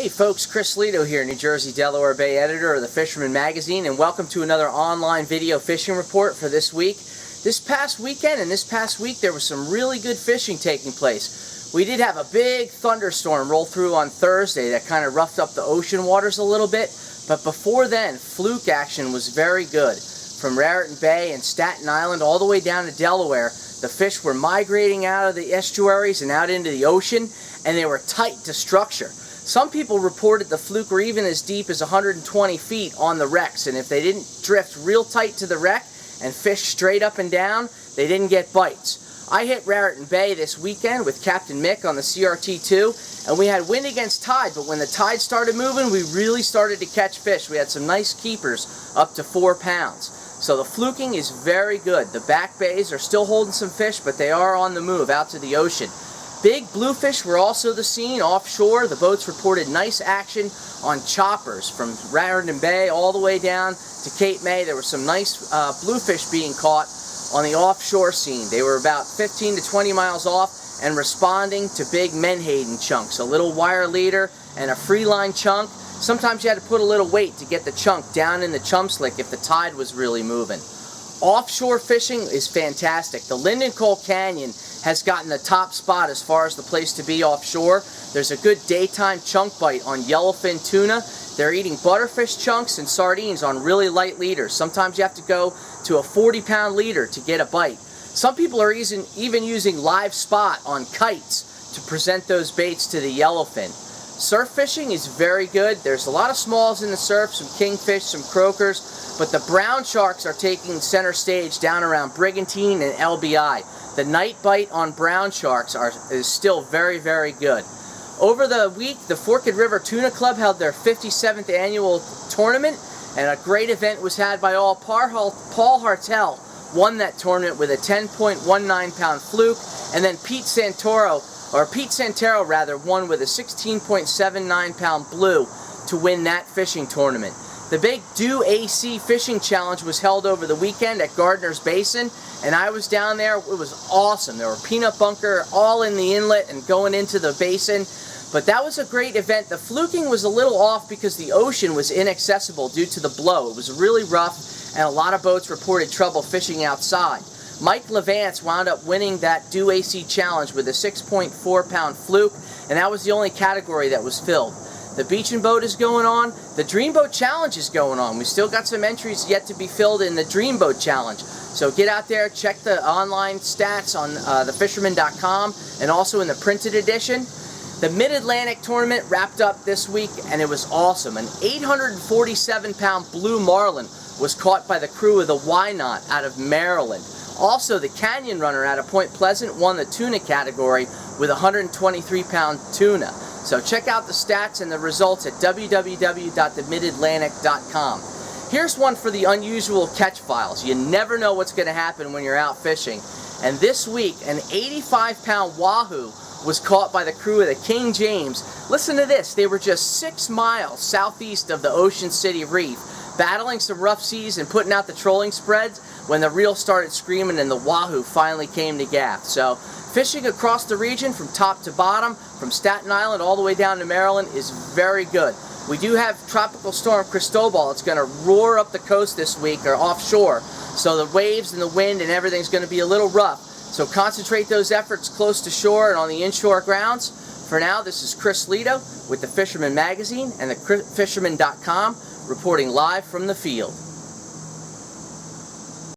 Hey folks, Chris Lido here, New Jersey, Delaware Bay editor of the Fisherman magazine, and welcome to another online video fishing report for this week. This past weekend and this past week there was some really good fishing taking place. We did have a big thunderstorm roll through on Thursday that kind of roughed up the ocean waters a little bit, but before then fluke action was very good. From Raritan Bay and Staten Island all the way down to Delaware, the fish were migrating out of the estuaries and out into the ocean, and they were tight to structure. Some people reported the fluke were even as deep as 120 feet on the wrecks, and if they didn't drift real tight to the wreck and fish straight up and down, they didn't get bites. I hit Raritan Bay this weekend with Captain Mick on the CRT2, and we had wind against tide, but when the tide started moving, we really started to catch fish. We had some nice keepers up to 4 pounds. So the fluking is very good. The back bays are still holding some fish, but they are on the move out to the ocean. Big bluefish were also the scene offshore. The boats reported nice action on choppers from Raritan Bay all the way down to Cape May. There were some nice bluefish being caught on the offshore scene. They were about 15 to 20 miles off and responding to big menhaden chunks, a little wire leader and a free line chunk. Sometimes you had to put a little weight to get the chunk down in the chum slick if the tide was really moving. Offshore fishing is fantastic. The Linden Coal Canyon has gotten the top spot as far as the place to be offshore. There's a good daytime chunk bite on yellowfin tuna. They're eating butterfish chunks and sardines on really light leaders. Sometimes you have to go to a 40-pound leader to get a bite. Some people are even using live spot on kites to present those baits to the yellowfin. Surf fishing is very good. There's a lot of smalls in the surf, some kingfish, some croakers, but the brown sharks are taking center stage down around Brigantine and LBI. The night bite on brown sharks is still very, very good. Over the week, the Forked River Tuna Club held their 57th annual tournament, and a great event was had by all. Paul Hartel won that tournament with a 10.19-pound fluke, and then Pete Santoro won with a 16.79-pound blue to win that fishing tournament. The big Do AC Fishing Challenge was held over the weekend at Gardner's Basin, and I was down there. It was awesome. There were peanut bunker all in the inlet and going into the basin, but that was a great event. The fluking was a little off because the ocean was inaccessible due to the blow. It was really rough, and a lot of boats reported trouble fishing outside. Mike Levance wound up winning that Do AC Challenge with a 6.4-pound fluke, and that was the only category that was filled. The Beach and Boat is going on. The Dreamboat Challenge is going on. We still got some entries yet to be filled in the Dreamboat Challenge. So get out there, check the online stats on thefisherman.com and also in the printed edition. The Mid-Atlantic Tournament wrapped up this week, and it was awesome. An 847-pound blue marlin was caught by the crew of the Why Not out of Maryland. Also, the Canyon Runner out of Point Pleasant won the tuna category with a 123-pound tuna. So check out the stats and the results at www.themidatlantic.com. Here's one for the unusual catch files. You never know what's going to happen when you're out fishing. And this week, an 85-pound wahoo was caught by the crew of the King James. Listen to this. They were just 6 miles southeast of the Ocean City Reef, battling some rough seas and putting out the trolling spreads when the reel started screaming and the wahoo finally came to gaff. So fishing across the region from top to bottom, from Staten Island all the way down to Maryland, is very good. We do have Tropical Storm Cristobal. It's going to roar up the coast this week, or offshore. So the waves and the wind and everything's going to be a little rough. So concentrate those efforts close to shore and on the inshore grounds. For now, this is Chris Lido with the Fisherman magazine and the fisherman.com, reporting live from the field.